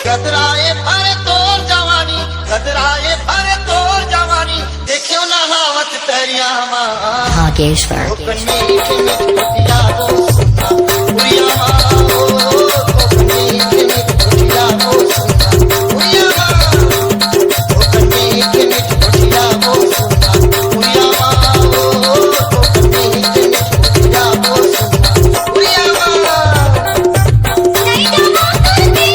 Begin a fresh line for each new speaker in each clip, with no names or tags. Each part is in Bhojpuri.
गदराए भरे तोर जवानी, गदराए भरे तोर जवानी, देखियो ना हावत तेरिया मां
भागेश्वर
कन्ने की मिठिया वो सुना उड़िया मां कन्ने की मिठिया वो सुना उड़िया मां कन्ने की मिठिया वो सुना उड़िया मां कन्ने की मिठिया वो सुना उड़िया मां
नहीं जमा करती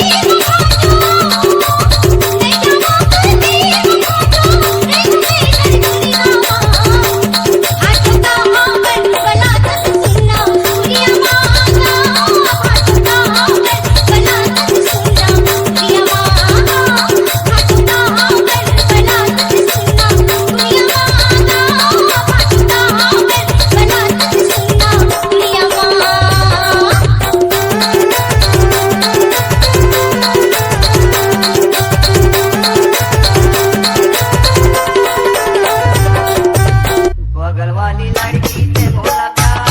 बगल वाली लड़की से बोला प्यार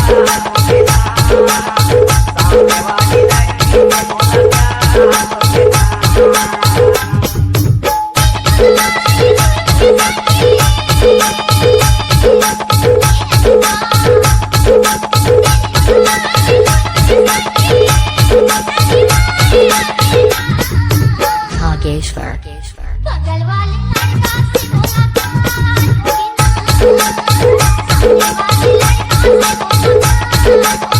सामने वाली लड़की से बोला
भागेश्वर
बगल वाले लड़का से बोला सामने वाली लड़का से बोला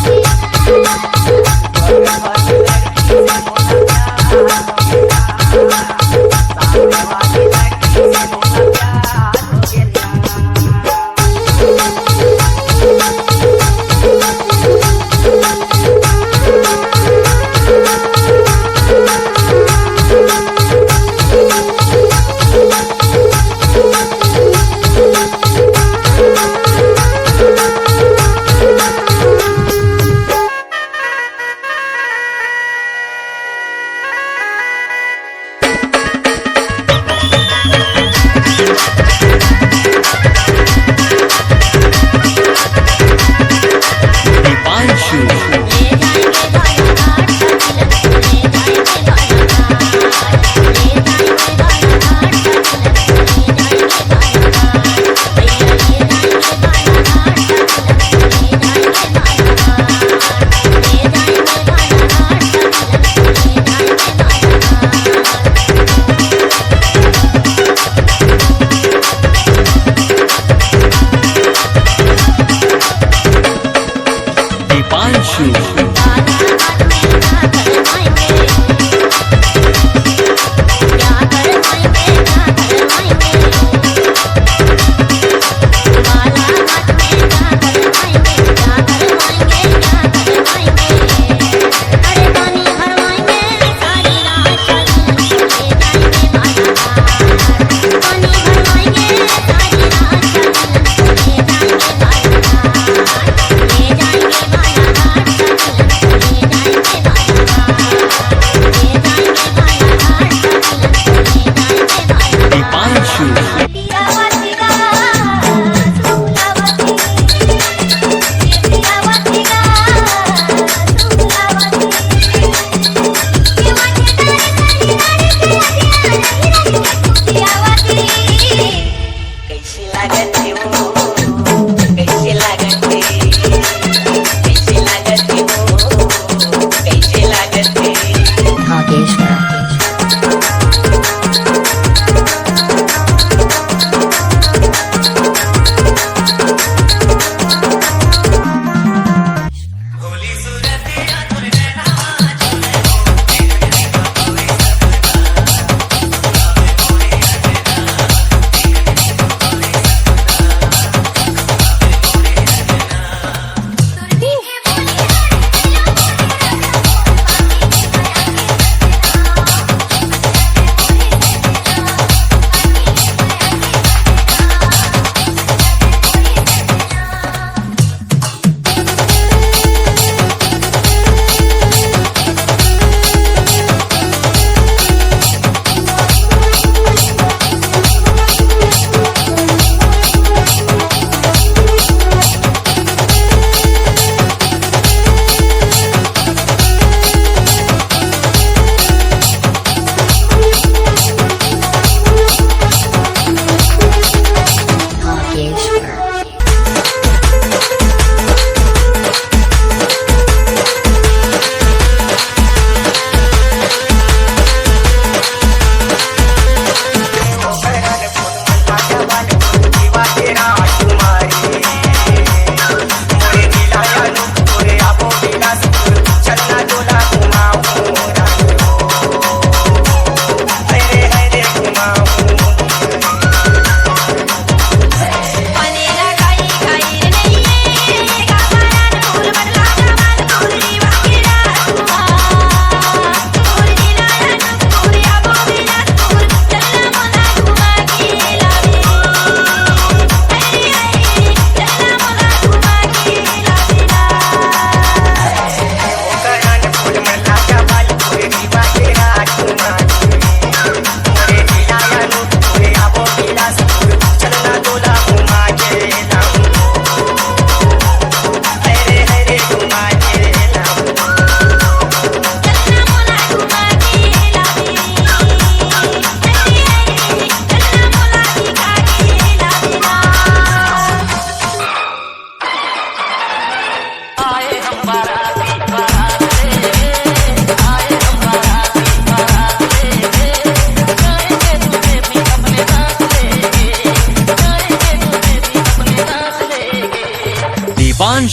सामने वाली लड़की से बोला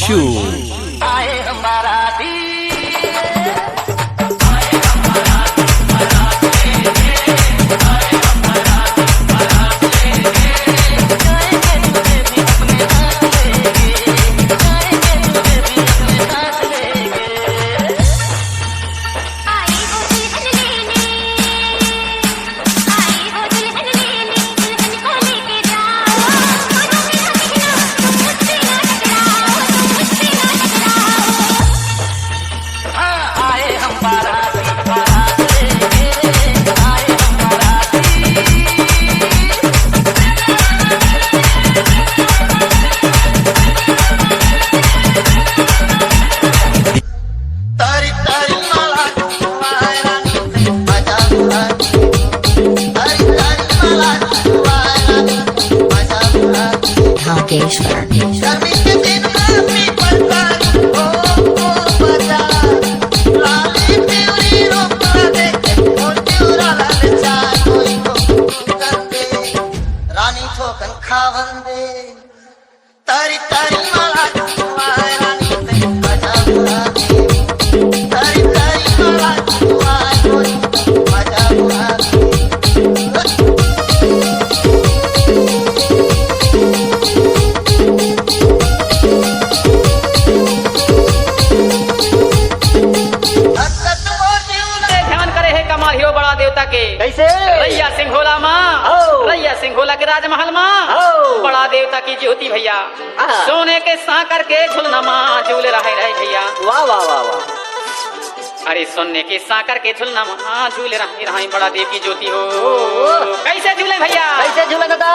दीपांशु
आए हमारा दी
आई वो दुल्हन लेने आई वो दुल्हन लेने दुल्हन को लेके जाओ मनो मेरा कहना तुम मुझसे ना टकराओ तुम मुझसे ना टकराओ
आए हम बारात लेके आए हम बाराती तारी तारी माला तुम्हारे रानी से बजा बुआती तारी तारी माला तुम्हारे रानी से बजा बुआती
Hogeshwar.
गर्मी के दिन में पड़ता ओ बजा लाली प्यूरी रोकला दे और प्यूरा लाल चा कोई को कर दे रानी ठोकन खावन दे तारी तारी माला तुम्हारे रानी से बजा बुआती तारी तारी माला तुम्हारे बजा बुआती
ध्यान करे है कमाल हियो बड़ा देवता के
कैसे
रैया सिंघोला माँ
हो।
रैया सिंघोला के राजमहल माँ
हो।
बड़ा देवता की ज्योति भैया
आहा।
सोने के साकर के झुलना माँ झूले रहे भैया
वाह वाह वाह वाह
अरे सोने के साकर के झुलना माँ झूले रहे बड़ा देव की ज्योति हो कैसे झूले भैया
कैसे झूला दादा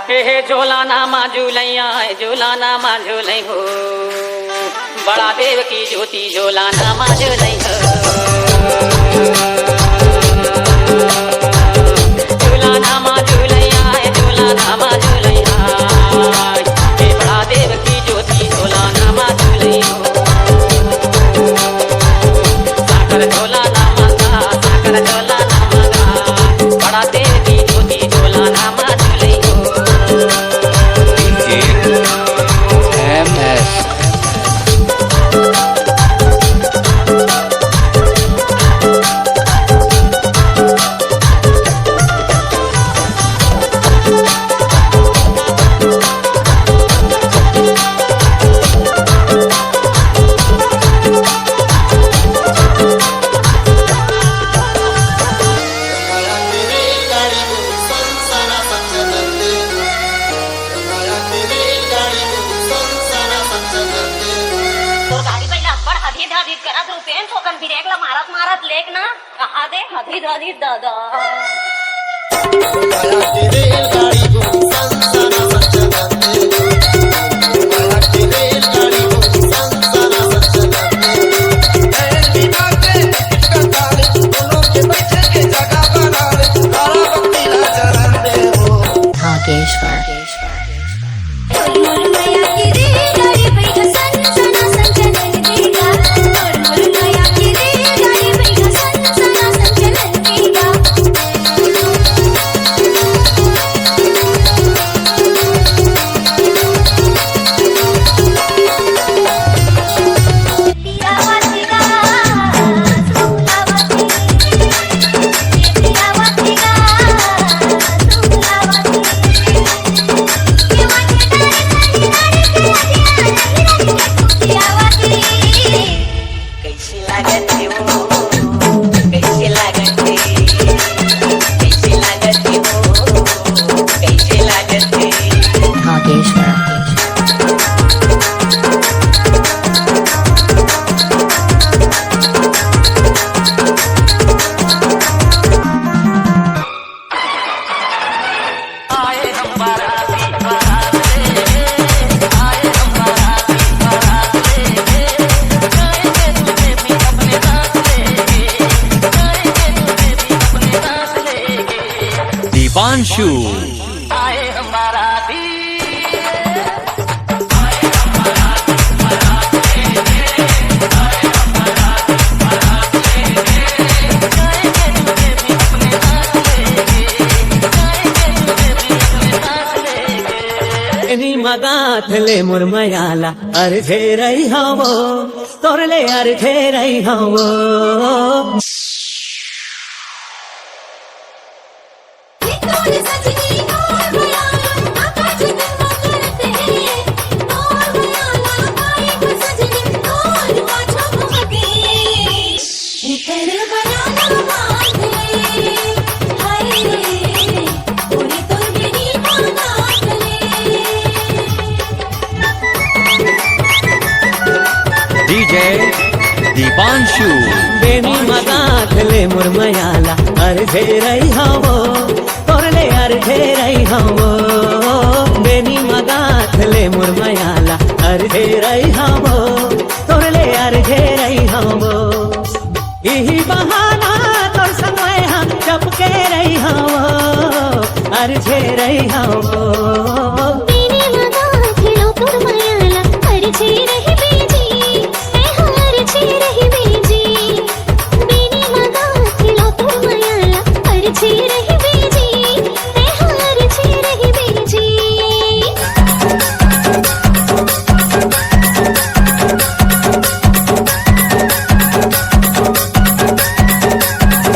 हे झोलाना माँ झूलैया झूलाना माँ झूलै हो बड़ा देव की ज्योति झोलाना माँ झूलै हो झूलाना माँ झूलैया झूलाना माँ झूलैया हे बड़ा देव की ज्योति झोलाना माँ झूलै हो साकर झोलाना माता साकर झोलाना माता बड़ा देव की ज्योति झोलाना माँ झूलै हो
MS
गाडी पहिला पण हदीद हदीद करत रुपेन ठोकन बिरेकला मारत मारत लेक ना कहा दे हदीद हदीद दादा
Hogeshwar.
मुर माया की रे गाडी बैठा सन सना संचलन देगा मुर माया की रे गाडी बैठा सन सना संचलन देगा पियावातीगा सुलावती पियावातीगा
कैसी लागत है वो कैसी लागत है कैसी लागत है वो कैसी लागत है
Hogeshwar.
आए हम बाराती बारात लेके आए हम बाराती बारात लेके जाएंगे तुझे भी अपने साथ लेके जाएंगे तुझे भी अपने साथ लेके
दीपांशु
आए हम बाराती
मगाथ ले मुरमयाला अर्घे रही हवो तोरले अर्घे रही हवो
तोरे सजनी और भयाला आकाश गंगा करते हैं और भयाला पाए को सजनी और पाछा घूमते इतर बनाना मांगले हाय रे बोले तो मेरी मांगले
DJ Dipanshu.
बेनी मगाथ ले मुरमयाला अर्घे रही हवो तोरले अर्घे रही हवो बेनी मगाथ ले मुरमयाला अर्घे रही हवो तोरले अर्घे रही हवो यही बहाना तोर समय हम चपके रही हवो अर्घे रही हवो
बेनी मगा खिलो तोर मायाला अर्झे रही बेजी ए अर्झे रही बेजी बेनी मगा खिलो तोर मायाला अर्झे रही बेजी ए अर्झे रही बेजी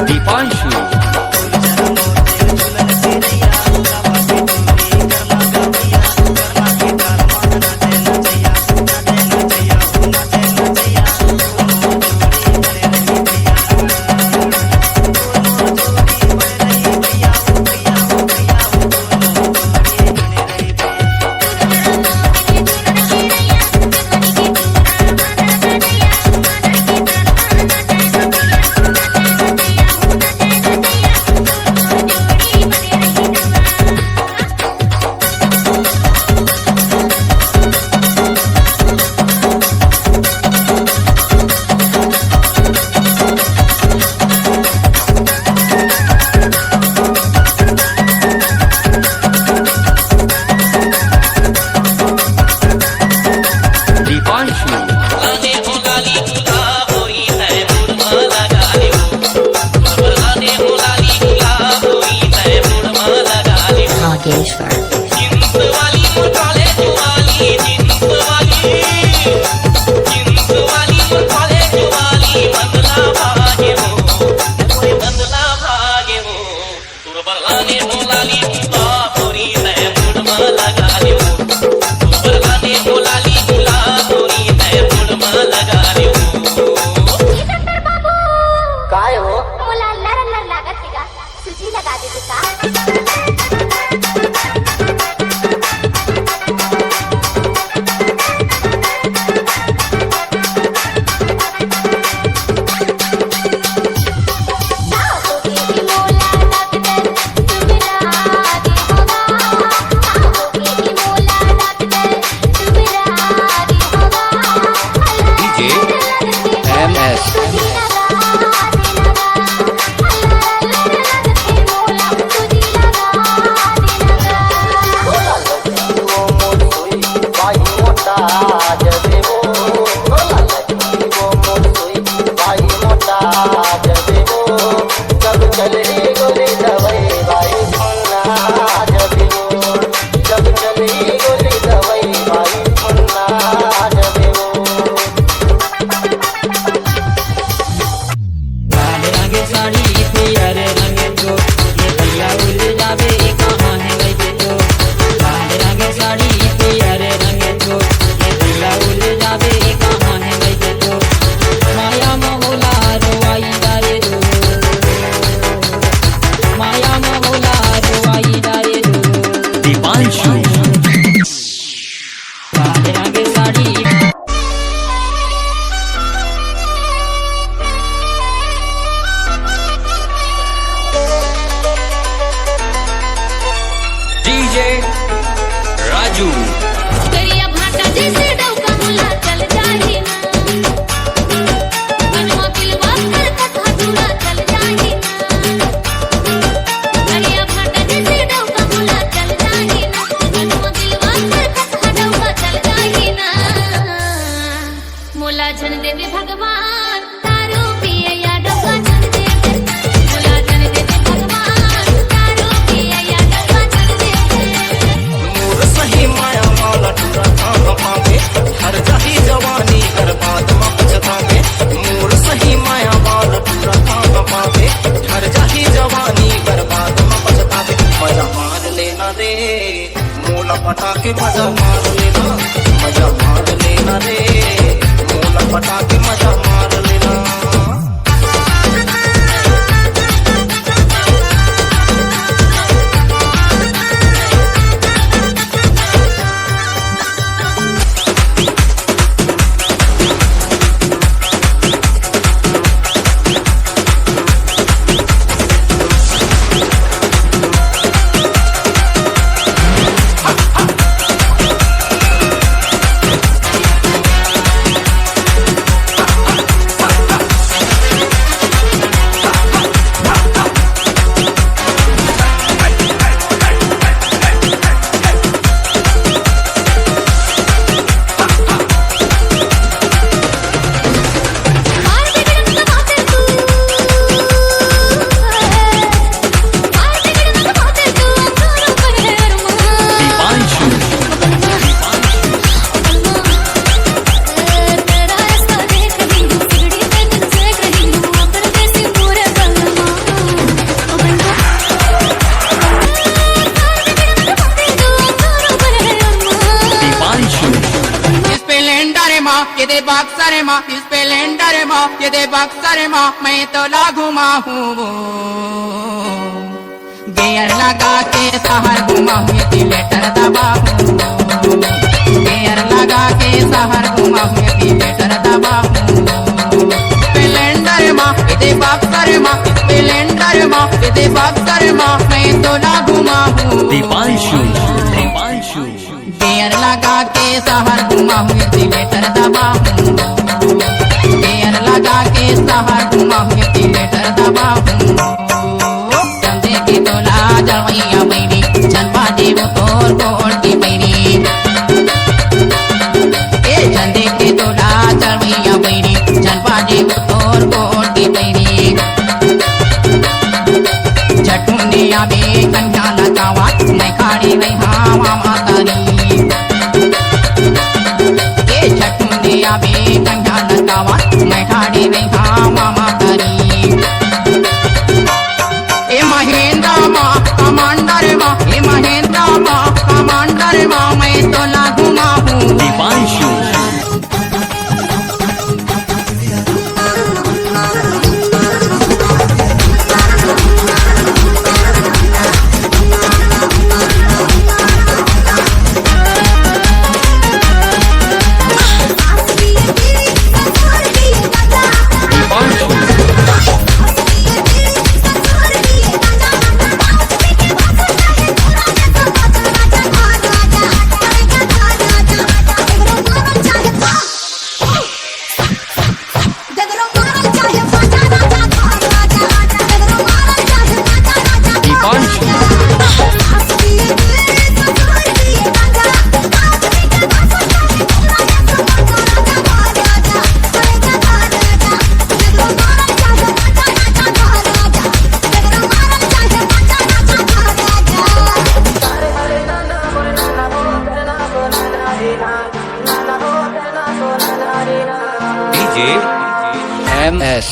Dipanshu. Dipanshu.
Nageshwar.
काय हो
मला लर लागत का सुजी लगा दे का
DJ MS.
बाई मोठा जदेवो बाई मोठा जदेवो जब चले गोली दवाई बाई मुन्ना जदेवो जब चले गोली दवाई बाई मुन्ना जदेवो
लाल रंग साड़ी पियर रंग को ये भैया उल जावे कहाँ है वैसे तो लाल रंग साड़ी पियर रंग को ये भैया उल जावे कहाँ है वैसे तो माया मोहला रोवाई जाए दो माया मोहला रोवाई जाए दो
Dipanshu.
लाल रंग साड़ी
DJ Raju.
करिया भाटा जैसे डौका मुला चल जाही ना मनवा दिलवा कर कथा जुड़ा चल जाही ना करिया भाटा जैसे डौका मुला चल जाही ना
पटाके मजा मार लेना रे, मोला पटाके मजा मार लेना।
ये दे बक्सर माँ इस पे लेंडर माँ, ये दे बक्सर माँ मैं तो लागू माँ हूँ। गेयर लगा के शहर घुमा हूँ, ये लेटर दबा हूँ। गेयर लगा के शहर घुमा हूँ, ये लेटर दबा हूँ। स्प्लेंडर माँ ये दे बक्सर माँ, स्प्लेंडर माँ ये दे बक्सर माँ मैं तो लागू माँ हूँ।
दीपांशु
गेयर लगा के शहर घुमा हूँ, लेटर दबा हूँ। गेयर लगा के शहर घुमा हूँ, लेटर दबा हूँ। चंदे की तोला जवैया बैरी, चंपा देव तोर कोड़ की बैरी। ए चंदे की तोला जवैया बैरी, चंपा देव तोर कोड़ की बैरी। झटुने आवे कन्या लतावा, मैं खाड़ी नहीं हावा मातारी। झटुने आवे कन्या लतावा, मैं ठाड़ी नहीं हावा मातारी। ए महेंद्र माँ कमांडर माँ, ए महेंद्र माँ कमांडर माँ मैं तो लागू माँ हूँ।
दीपांशु MS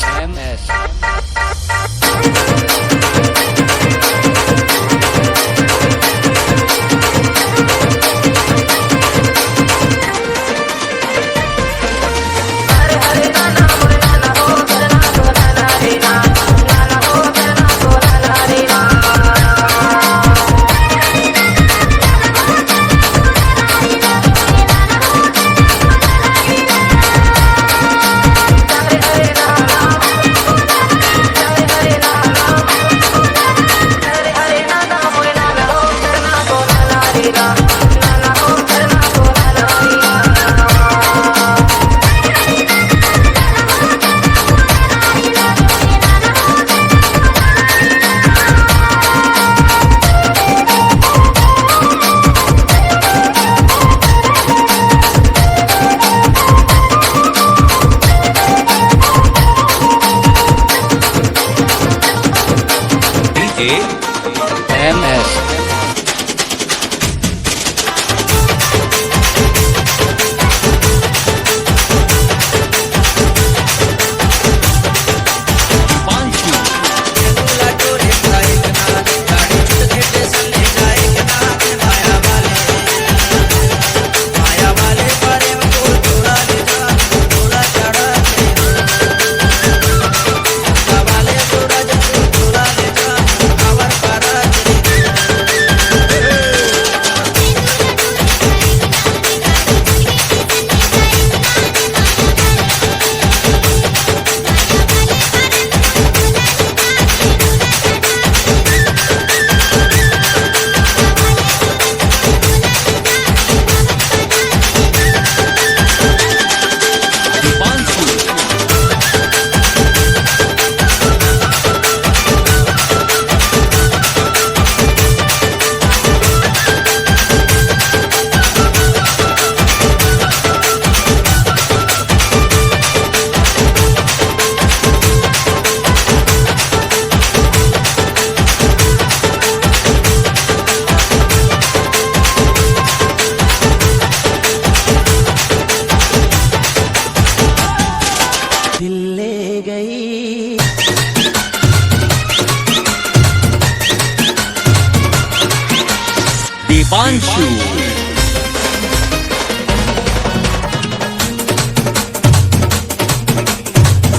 दीपांशु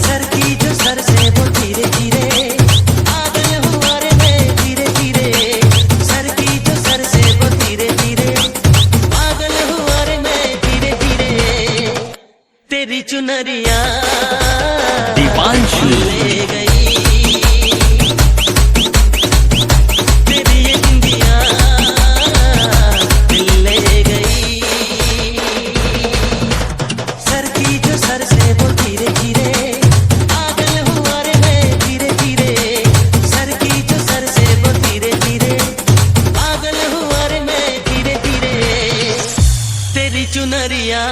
सर की जो सर से वो धीरे धीरे पागल हुआ रे मैं धीरे धीरे सर की जो सर से वो धीरे धीरे पागल हुआ रे मैं धीरे धीरे तेरी चुनरिया
दीपांशु
ले गई तेरी ये बिंदिया दिल ले गई सर की जो सर से वो धीरे धीरे पागल हुआ रे मैं धीरे धीरे सर की जो सर से वो धीरे धीरे पागल हुआ रे मैं धीरे धीरे तेरी चुनरिया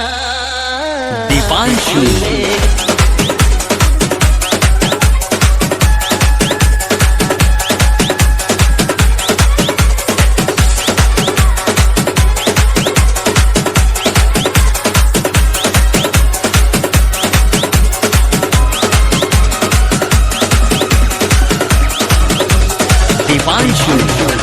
दीपांशु
ले
दीपांशु